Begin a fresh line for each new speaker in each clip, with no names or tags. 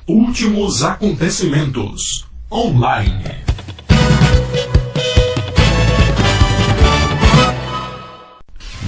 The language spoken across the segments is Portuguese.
Últimos acontecimentos online.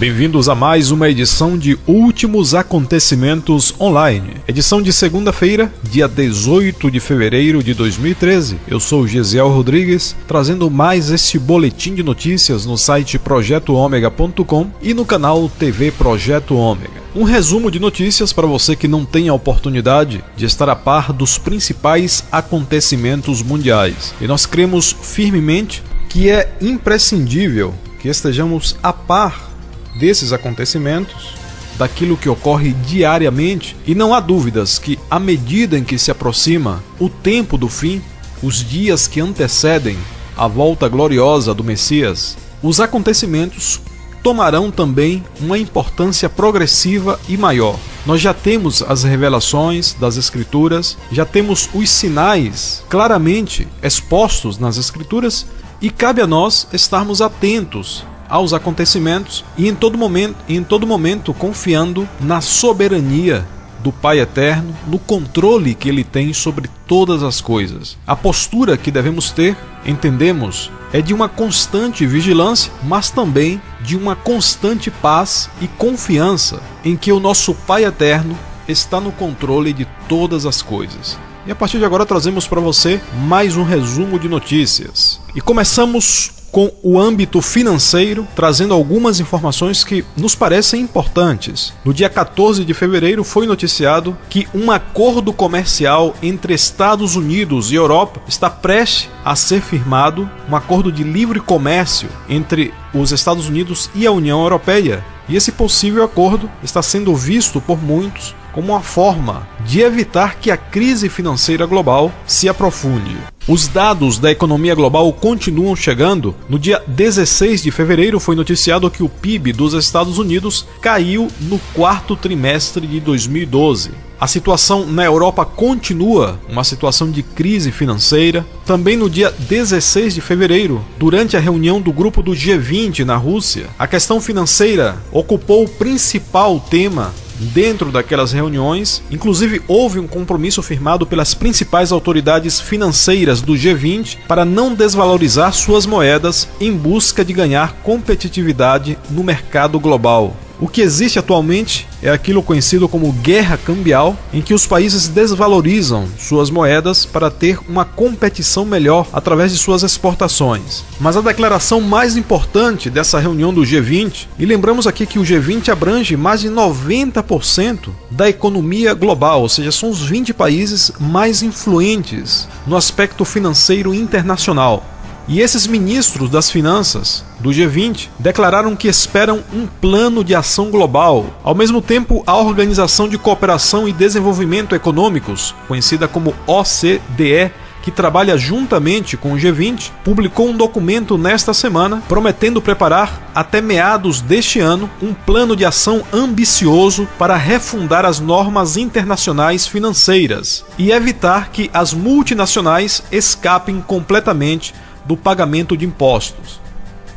Bem-vindos a mais uma edição de Últimos Acontecimentos Online. Edição de segunda-feira, dia 18 de fevereiro de 2013. Eu sou Gesiel Rodrigues, trazendo mais este boletim de notícias no site projetoomega.com e no canal TV Projeto Ômega. Um resumo de notícias para você que não tem a oportunidade de estar a par dos principais acontecimentos mundiais. E nós cremos firmemente que é imprescindível que estejamos a par desses acontecimentos, daquilo que ocorre diariamente, e não há dúvidas que, à medida em que se aproxima o tempo do fim, os dias que antecedem a volta gloriosa do Messias, os acontecimentos tomarão também uma importância progressiva e maior. Nós já temos as revelações das Escrituras, já temos os sinais claramente expostos nas Escrituras, e cabe a nós estarmos atentos aos acontecimentos e em todo momento confiando na soberania do Pai Eterno, no controle que Ele tem sobre todas as coisas. A postura que devemos ter, entendemos, é de uma constante vigilância, mas também de uma constante paz e confiança em que o nosso Pai Eterno está no controle de todas as coisas. E a partir de agora trazemos para você mais um resumo de notícias. E começamos com o âmbito financeiro, trazendo algumas informações que nos parecem importantes. No dia 14 de fevereiro foi noticiado que um acordo comercial entre Estados Unidos e Europa está prestes a ser firmado, um acordo de livre comércio entre os Estados Unidos e a União Europeia. E esse possível acordo está sendo visto por muitos como uma forma de evitar que a crise financeira global se aprofunde. Os dados da economia global continuam chegando. No dia 16 de fevereiro foi noticiado que o PIB dos Estados Unidos caiu no quarto trimestre de 2012. A situação na Europa continua uma situação de crise financeira. Também no dia 16 de fevereiro, durante a reunião do grupo do G20 na Rússia, a questão financeira ocupou o principal tema dentro daquelas reuniões. Inclusive houve um compromisso firmado pelas principais autoridades financeiras do G20 para não desvalorizar suas moedas em busca de ganhar competitividade no mercado global. O que existe atualmente é aquilo conhecido como guerra cambial, em que os países desvalorizam suas moedas para ter uma competição melhor através de suas exportações. Mas a declaração mais importante dessa reunião do G20, e lembramos aqui que o G20 abrange mais de 90% da economia global, ou seja, são os 20 países mais influentes no aspecto financeiro internacional. E esses ministros das finanças do G20 declararam que esperam um plano de ação global. Ao mesmo tempo, a Organização de Cooperação e Desenvolvimento Econômicos, conhecida como OCDE, que trabalha juntamente com o G20, publicou um documento nesta semana prometendo preparar até meados deste ano um plano de ação ambicioso para refundar as normas internacionais financeiras e evitar que as multinacionais escapem completamente do pagamento de impostos.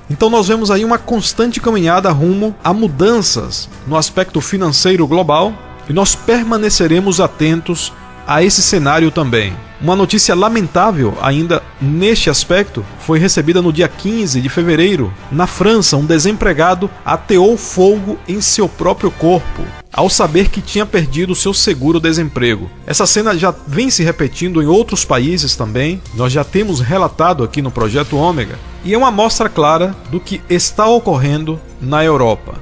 Então nós vemos aí uma constante caminhada rumo a mudanças no aspecto financeiro global e nós permaneceremos atentos a esse cenário também. Uma notícia lamentável ainda neste aspecto foi recebida no dia 15 de fevereiro. Na França, um desempregado ateou fogo em seu próprio corpo ao saber que tinha perdido seu seguro-desemprego. Essa cena já vem se repetindo em outros países também. Nós já temos relatado aqui no Projeto Ômega. E é uma amostra clara do que está ocorrendo na Europa.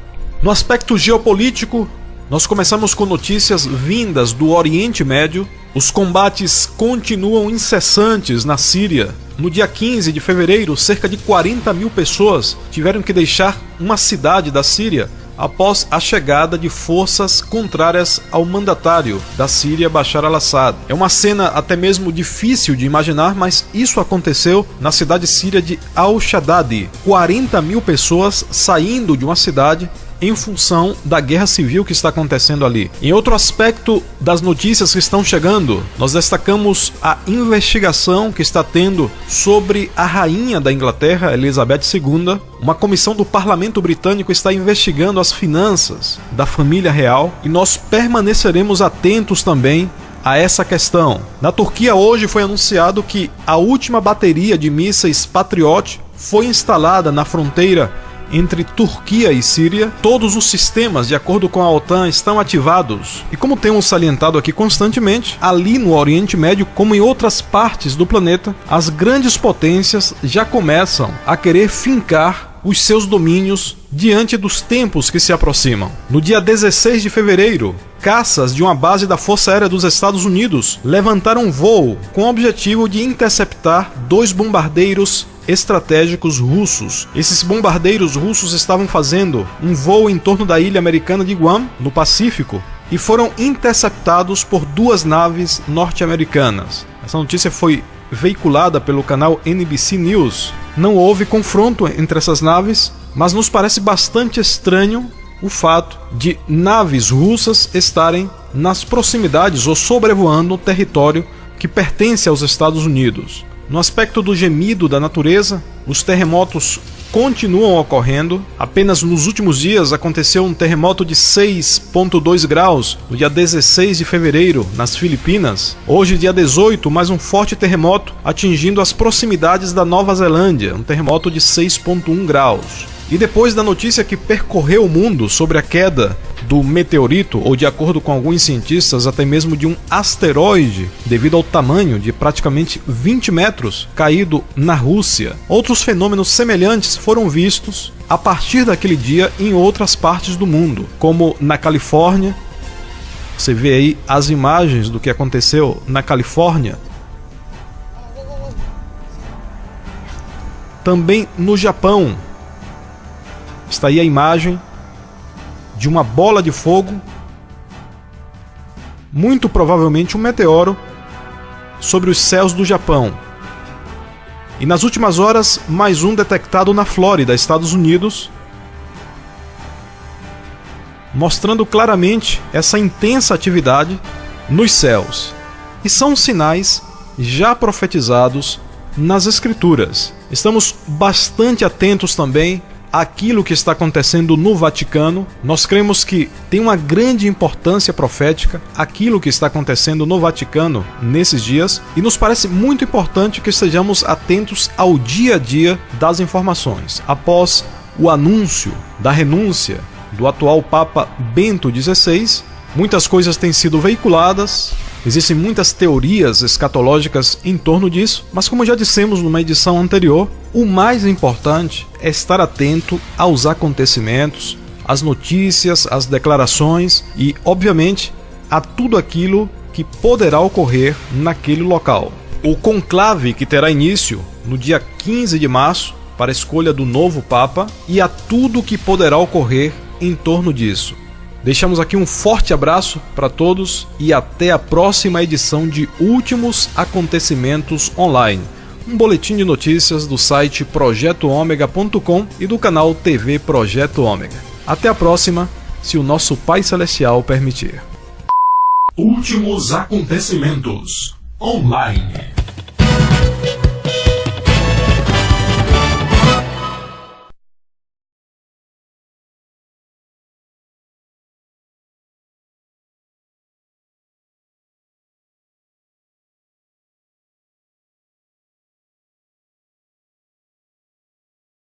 No aspecto geopolítico, nós começamos com notícias vindas do Oriente Médio. Os combates continuam incessantes na Síria. No dia 15 de fevereiro, cerca de 40 mil pessoas tiveram que deixar uma cidade da Síria após a chegada de forças contrárias ao mandatário da Síria, Bashar al-Assad. É uma cena até mesmo difícil de imaginar, mas isso aconteceu na cidade síria de Al-Shaddadi. 40 mil pessoas saindo de uma cidade em função da guerra civil que está acontecendo ali. Em outro aspecto das notícias que estão chegando, nós destacamos a investigação que está tendo sobre a rainha da Inglaterra, Elizabeth II. Uma comissão do Parlamento Britânico está investigando as finanças da família real e nós permaneceremos atentos também a essa questão. Na Turquia hoje foi anunciado que a última bateria de mísseis Patriot foi instalada na fronteira entre Turquia e Síria. Todos os sistemas, de acordo com a OTAN, estão ativados. E como temos salientado aqui constantemente, ali no Oriente Médio, como em outras partes do planeta, as grandes potências já começam a querer fincar os seus domínios diante dos tempos que se aproximam. No dia 16 de fevereiro, caças de uma base da Força Aérea dos Estados Unidos levantaram um voo com o objetivo de interceptar 2 bombardeiros estratégicos russos. Esses bombardeiros russos estavam fazendo um voo em torno da ilha americana de Guam, no Pacífico, e foram interceptados por 2 naves norte-americanas. Essa notícia foi veiculada pelo canal NBC News. Não houve confronto entre essas naves, mas nos parece bastante estranho o fato de naves russas estarem nas proximidades ou sobrevoando o território que pertence aos Estados Unidos. No aspecto do gemido da natureza, os terremotos continuam ocorrendo. Apenas nos últimos dias aconteceu um terremoto de 6,2 graus no dia 16 de fevereiro, nas Filipinas. Hoje, dia 18, mais um forte terremoto atingindo as proximidades da Nova Zelândia, um terremoto de 6,1 graus. E depois da notícia que percorreu o mundo sobre a queda do meteorito, ou de acordo com alguns cientistas, até mesmo de um asteroide, devido ao tamanho de praticamente 20 metros caído na Rússia, outros fenômenos semelhantes foram vistos a partir daquele dia em outras partes do mundo, como na Califórnia. Você vê aí as imagens do que aconteceu na Califórnia. Também no Japão. Está aí a imagem de uma bola de fogo, muito provavelmente um meteoro, sobre os céus do Japão. E nas últimas horas, mais um detectado na Flórida, Estados Unidos, mostrando claramente essa intensa atividade nos céus. E são sinais já profetizados nas Escrituras. Estamos bastante atentos também aquilo que está acontecendo no Vaticano. Nós cremos que tem uma grande importância profética aquilo que está acontecendo no Vaticano nesses dias, e nos parece muito importante que estejamos atentos ao dia a dia das informações. Após o anúncio da renúncia do atual Papa Bento XVI, muitas coisas têm sido veiculadas. Existem muitas teorias escatológicas em torno disso, mas como já dissemos numa edição anterior, o mais importante é estar atento aos acontecimentos, às notícias, às declarações e, obviamente, a tudo aquilo que poderá ocorrer naquele local. O conclave que terá início no dia 15 de março para a escolha do novo Papa e a tudo que poderá ocorrer em torno disso. Deixamos aqui um forte abraço para todos e até a próxima edição de Últimos Acontecimentos Online, um boletim de notícias do site projetoomega.com e do canal TV Projeto Ômega. Até a próxima, se o nosso Pai Celestial permitir.
Últimos Acontecimentos Online.